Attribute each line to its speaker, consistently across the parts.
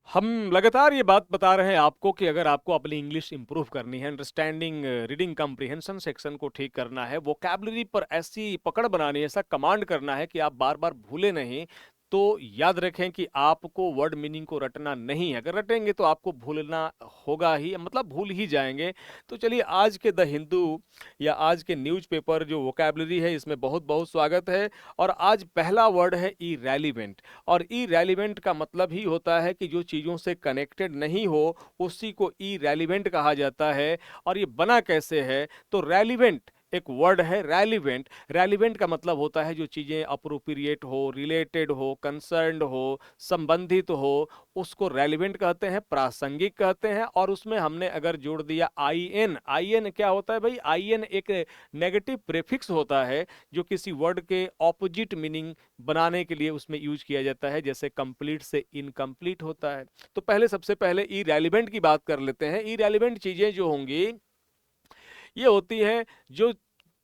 Speaker 1: हम लगातार ये बात बता रहे हैं आपको कि अगर आपको अपनी इंग्लिश इंप्रूव करनी है, अंडरस्टैंडिंग, रीडिंग कॉम्प्रिहेंशन सेक्शन को ठीक करना है, वोकैबुलरी पर ऐसी पकड़ बनानी है, ऐसा कमांड करना है कि आप बार बार भूले नहीं, तो याद रखें कि आपको वर्ड मीनिंग को रटना नहीं है। अगर रटेंगे तो आपको भूलना होगा ही, मतलब भूल ही जाएंगे। तो चलिए, आज के द हिंदू या आज के न्यूज़पेपर जो वोकैबुलरी है, इसमें बहुत बहुत स्वागत है। और आज पहला वर्ड है इरेलीवेंट। और इरेलीवेंट का मतलब ही होता है कि जो चीज़ों से कनेक्टेड नहीं हो, उसी को इरेलीवेंट कहा जाता है। और ये बना कैसे है? तो रेलिवेंट एक वर्ड है, रेलिवेंट। रेलिवेंट का मतलब होता है जो चीज़ें अप्रोप्रिएट हो, रिलेटेड हो, कंसर्न्ड हो, संबंधित हो, उसको रेलिवेंट कहते हैं, प्रासंगिक कहते हैं। और उसमें हमने अगर जोड़ दिया आई एन, आई एन क्या होता है भाई? आई एन एक नेगेटिव प्रीफिक्स होता है जो किसी वर्ड के ऑपोजिट मीनिंग बनाने के लिए उसमें यूज किया जाता है, जैसे कंप्लीट से इनकम्प्लीट होता है। तो पहले, सबसे पहले इरेलीवेंट की बात कर लेते हैं। इरेलीवेंट चीजें जो होंगी, ये होती है जो,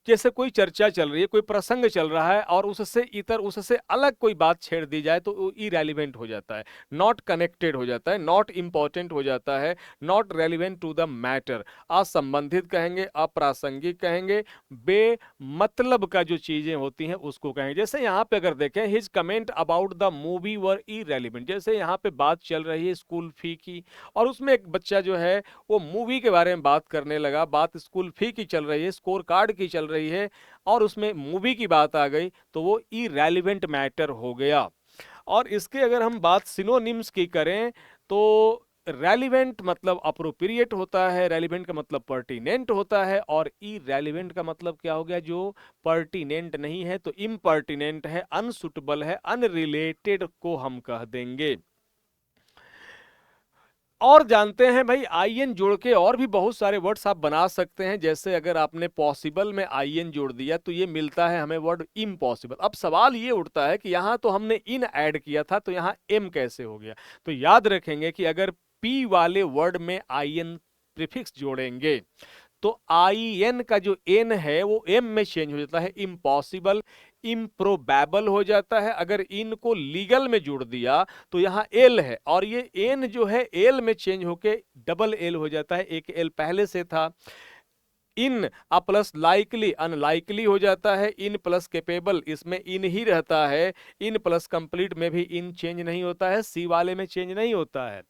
Speaker 1: जैसे कोई चर्चा चल रही है, कोई प्रसंग चल रहा है और उससे इतर, उससे अलग कोई बात छेड़ दी जाए तो वो इरेलीवेंट हो जाता है, नॉट कनेक्टेड हो जाता है, नॉट इंपॉर्टेंट हो जाता है, not relevant to the matter. असंबंधित कहेंगे, अप्रासंगिक कहेंगे, बेमतलब का जो चीजें होती हैं उसको कहेंगे। जैसे यहाँ पे अगर देखें, his comment about the movie were irrelevant. जैसे यहाँ पे बात चल रही है स्कूल फी की, और उसमें एक बच्चा जो है वो मूवी के बारे में बात करने लगा, बात स्कूल फी की चल रही है, स्कोर कार्ड की चल रही है, और उसमें मूवी की बात आ गई, तो वो इरेलीवेंट मैटर हो गया। और इसके अगर हम बात सिनोनिम्स की करें, तो रेलिवेंट मतलब अप्रोप्रिएट होता है, रेलिवेंट का मतलब पर्टिनेंट होता है, और इरेलीवेंट का मतलब क्या हो गया? जो पर्टिनेंट नहीं है तो इम्पर्टिनेंट है, अनसुटेबल है, अनरिलेटेड को हम कह देंगे। और जानते हैं भाई, आई एन जोड़ के और भी बहुत सारे वर्ड्स आप बना सकते हैं। जैसे अगर आपने पॉसिबल में आई एन जोड़ दिया तो ये मिलता है हमें वर्ड इम्पॉसिबल। अब सवाल ये उठता है कि यहाँ तो हमने इन ऐड किया था, तो यहाँ एम कैसे हो गया? तो याद रखेंगे कि अगर पी वाले वर्ड में आई एन प्रीफिक्स जोड़ेंगे तो आई एन का जो एन है वो एम में चेंज हो जाता है, इम्पॉसिबल, इम्प्रोबेबल हो जाता है। अगर इन को लीगल में जोड़ दिया तो यहाँ एल है, और ये एन जो है एल में चेंज होके डबल एल हो जाता है, एक एल पहले से था। इन अ प्लस लाइकली अनलाइकली हो जाता है, इन प्लस कैपेबल इसमें इन ही रहता है, इन प्लस कंप्लीट में भी इन चेंज नहीं होता है, सी वाले में चेंज नहीं होता है।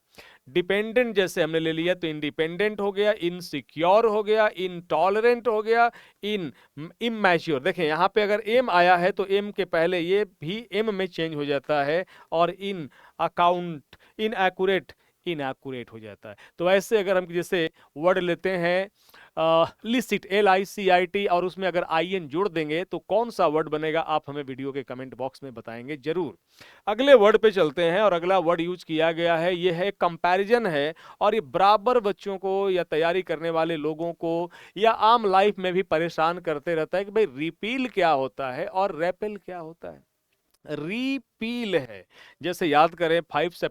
Speaker 1: डिपेंडेंट जैसे हमने ले लिया तो इंडिपेंडेंट हो गया, इनसिक्योर हो गया, इनटॉलरेंट हो गया, इन इमैच्योर। देखें यहाँ पे अगर एम आया है तो एम के पहले ये भी एम में चेंज हो जाता है, और इन अकाउंट इनएक्यूरेट इनएक्यूरेट हो जाता है। तो ऐसे अगर हम जैसे वर्ड लेते हैं लिसिट, LICIT, और उसमें अगर IN जोड़ देंगे तो कौन सा वर्ड बनेगा, आप हमें वीडियो के कमेंट बॉक्स में बताएंगे जरूर। अगले वर्ड पे चलते हैं, और अगला वर्ड यूज किया गया है, ये है कंपैरिजन है। और ये बराबर बच्चों को या तैयारी करने वाले लोगों को या आम लाइफ में भी परेशान करते रहता है कि भाई रिपील क्या होता है और रेपेल क्या होता है। रिपील है, जैसे याद करें 5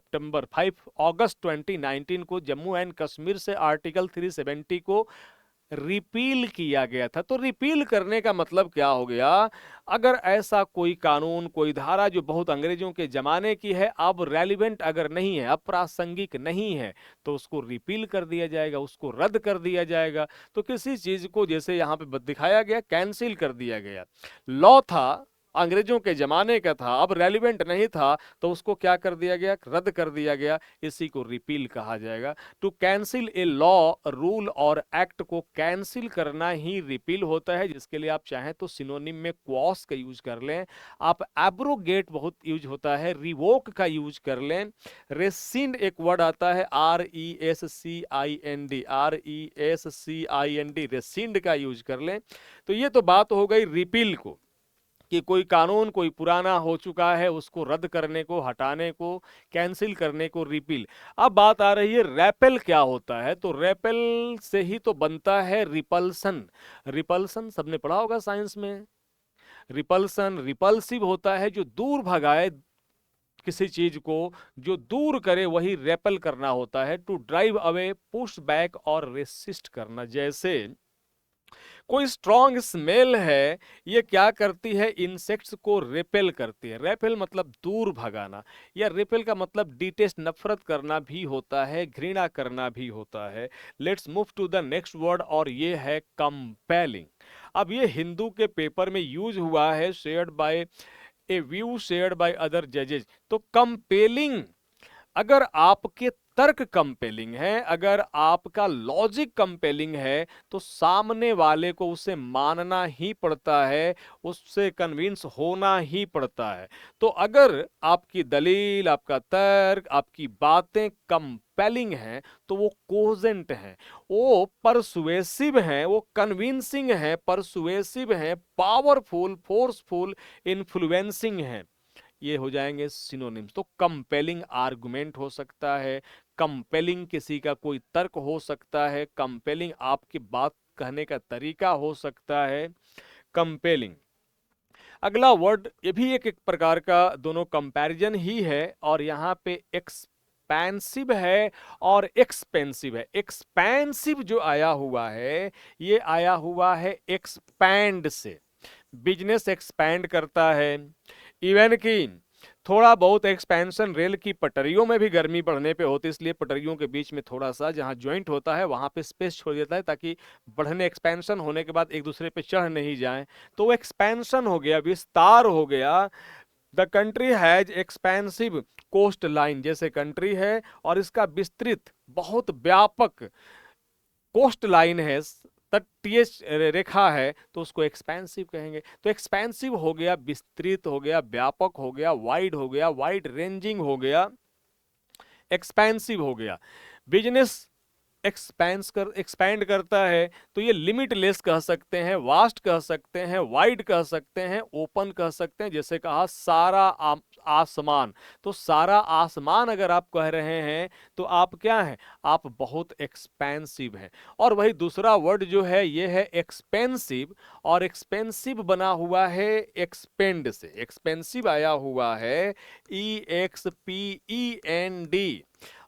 Speaker 1: अगस्त 2019 को जम्मू एंड कश्मीर से आर्टिकल 370 को रिपील किया गया था। तो रिपील करने का मतलब क्या हो गया? अगर ऐसा कोई कानून, कोई धारा जो बहुत अंग्रेजों के जमाने की है, अब रेलिवेंट अगर नहीं है, अब प्रासंगिक नहीं है, तो उसको रिपील कर दिया जाएगा, उसको रद्द कर दिया जाएगा। तो किसी चीज को जैसे यहाँ पे दिखाया गया, कैंसिल कर दिया गया। लॉ था, अंग्रेजों के जमाने का था, अब रेलिवेंट नहीं था, तो उसको क्या कर दिया गया? रद्द कर दिया गया। इसी को रिपील कहा जाएगा। To cancel a law, rule और एक्ट को कैंसिल करना ही रिपील होता है, जिसके लिए आप चाहें तो सिनोनिम में क्वॉस का यूज कर लें। आप एब्रोगेट बहुत यूज होता है, रिवोक का यूज कर लें। रेसिंड एक वर्ड आता है, RESCIND, RESCIND, रेसिंड का यूज कर लें। तो ये तो बात हो गई रिपील को, कि कोई कानून कोई पुराना हो चुका है उसको रद्द करने को, हटाने को, कैंसिल करने को रिपील। अब बात आ रही है रेपेल क्या होता है? तो रेपेल से ही तो बनता है रिपल्सन। रिपल्सन सबने पढ़ा होगा साइंस में। रिपल्सन, रिपल्सिव होता है जो दूर भगाए किसी चीज को, जो दूर करे वही रेपेल करना होता है। To drive away, push back और रेसिस्ट करना। जैसे कोई स्ट्रॉन्ग स्मेल है, ये क्या करती है, इंसेक्ट्स को रेपेल करती है। रेपेल मतलब दूर भगाना, या रेपेल का मतलब डिटेस्ट, नफरत करना भी होता है, घृणा करना भी होता है। Let's move to the next word, और ये है कंपेलिंग। अब ये हिंदू के पेपर में यूज हुआ है, shared by a view shared by other जजेज। तो कंपेलिंग, अगर आपके तर्क कंपेलिंग है, अगर आपका लॉजिक कंपेलिंग है, तो सामने वाले को उसे मानना ही पड़ता है, उससे कन्विंस होना ही पड़ता है। तो अगर आपकी दलील, आपका तर्क, आपकी बातें कंपेलिंग हैं, तो वो कोजेंट हैं, वो परसुएसिव हैं, वो कन्विंसिंग हैं, परसुएसिव हैं, पावरफुल, फोर्सफुल, इन्फ्लुएंसिंग हैं। ये हो जाएंगे सिनोनिम्स। तो कंपेलिंग आर्गुमेंट हो सकता है, कंपेलिंग किसी का कोई तर्क हो सकता है, कंपेलिंग आपकी बात कहने का तरीका हो सकता है, कंपेलिंग। अगला वर्ड, ये भी एक प्रकार का दोनों कंपैरिजन ही है, और यहाँ पे एक्सपेंसिव है और एक्सपेंसिव है। एक्सपेंसिव जो आया हुआ है, ये आया हुआ है एक्सपैंड से। बिजनेस एक्सपैंड करता है, इवन कि थोड़ा बहुत एक्सपेंशन रेल की पटरियों में भी गर्मी बढ़ने पे होती है, इसलिए पटरियों के बीच में थोड़ा सा जहां ज्वाइंट होता है वहां पे स्पेस छोड़ देता है, ताकि बढ़ने, एक्सपेंशन होने के बाद एक दूसरे पे चढ़ नहीं जाए। तो एक्सपेंशन हो गया, विस्तार हो गया। The country has expensive coastline, जैसे कंट्री है और इसका विस्तृत, बहुत व्यापक कोस्ट लाइन है, तटीय रेखा है, तो उसको एक्सपेंसिव कहेंगे। तो एक्सपेंसिव हो गया, विस्तृत हो गया, व्यापक हो गया, वाइड हो गया, वाइड रेंजिंग हो गया, एक्सपेंसिव हो गया। बिजनेस एक्सपैंड करता है, तो ये लिमिटलेस कह सकते हैं, वास्ट कह सकते हैं, वाइड कह सकते हैं, ओपन कह सकते हैं। जैसे कहा सारा आसमान, तो सारा आसमान अगर आप कह रहे हैं तो आप क्या हैं, आप बहुत एक्सपेंसिव हैं। और वही दूसरा वर्ड जो है ये है एक्सपेंसिव, और एक्सपेंसिव बना हुआ है एक्सपेंड से। एक्सपेंसिव आया हुआ है EXPEND,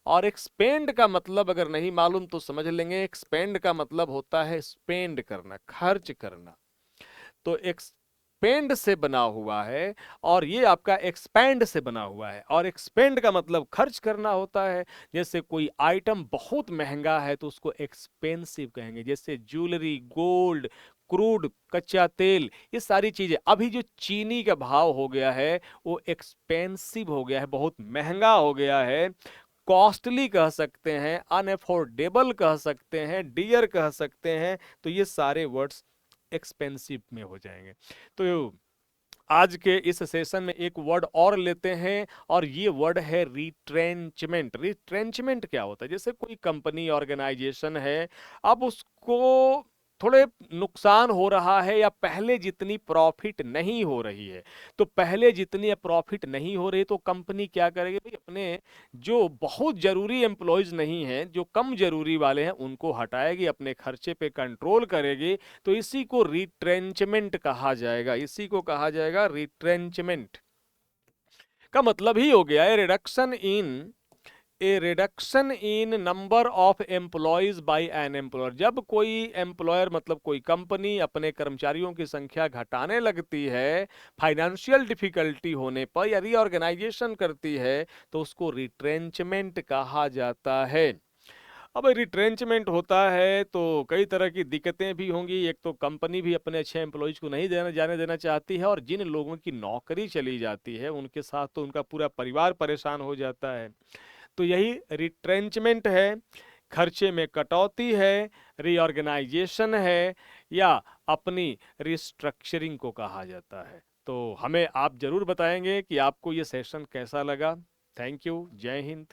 Speaker 1: और एक्सपेंड का मतलब अगर नहीं मालूम तो समझ लेंगे, एक्सपेंड का मतलब होता है स्पेंड करना, खर्च करना। तो एक्सपेंड से बना हुआ है, और ये आपका एक्सपैंड से बना हुआ है, और एक्सपेंड का मतलब खर्च करना होता है। जैसे कोई आइटम बहुत महंगा है तो उसको एक्सपेंसिव कहेंगे, जैसे ज्वेलरी, गोल्ड, क्रूड, कच्चा तेल, ये सारी चीजें। अभी जो चीनी का भाव हो गया है वो एक्सपेंसिव हो गया है, बहुत महंगा हो गया है। कॉस्टली कह सकते हैं, अनएफोर्डेबल कह सकते हैं, डियर कह सकते हैं। तो ये सारे वर्ड्स एक्सपेंसिव में हो जाएंगे। तो आज के इस सेशन में एक वर्ड और लेते हैं, और ये वर्ड है रिट्रेंचमेंट। रिट्रेंचमेंट क्या होता है, जैसे कोई कंपनी, ऑर्गेनाइजेशन है, अब उसको थोड़े नुकसान हो रहा है, या पहले जितनी प्रॉफिट नहीं हो रही है। तो पहले जितनी प्रॉफिट नहीं हो रही, तो कंपनी क्या करेगी भाई, अपने जो बहुत जरूरी एम्प्लॉयज नहीं हैं, जो कम जरूरी वाले हैं, उनको हटाएगी, अपने खर्चे पे कंट्रोल करेगी। तो इसी को रिट्रेंचमेंट कहा जाएगा, इसी को कहा जाएगा रिट्रेंचमेंट। का मतलब ही हो गया है reduction in number of employees by an employer. जब कोई एम्प्लॉयर मतलब कोई कंपनी अपने कर्मचारियों की संख्या घटाने लगती है, फाइनेंशियल डिफिकल्टी होने पर, या रीऑर्गेनाइजेशन करती है, तो उसको रिट्रेंचमेंट कहा जाता है। अब रिट्रेंचमेंट होता है तो कई तरह की दिक्कतें भी होंगी। एक तो कंपनी भी अपने अच्छे एम्प्लॉयज को नहीं जाने देना चाहती है, और जिन लोगों की नौकरी चली जाती है उनके साथ तो उनका पूरा परिवार परेशान हो जाता है। तो यही रिट्रेंचमेंट है, खर्चे में कटौती है, रीऑर्गेनाइजेशन है, या अपनी रिस्ट्रक्चरिंग को कहा जाता है। तो हमें आप जरूर बताएंगे कि आपको ये सेशन कैसा लगा। थैंक यू, जय हिंद।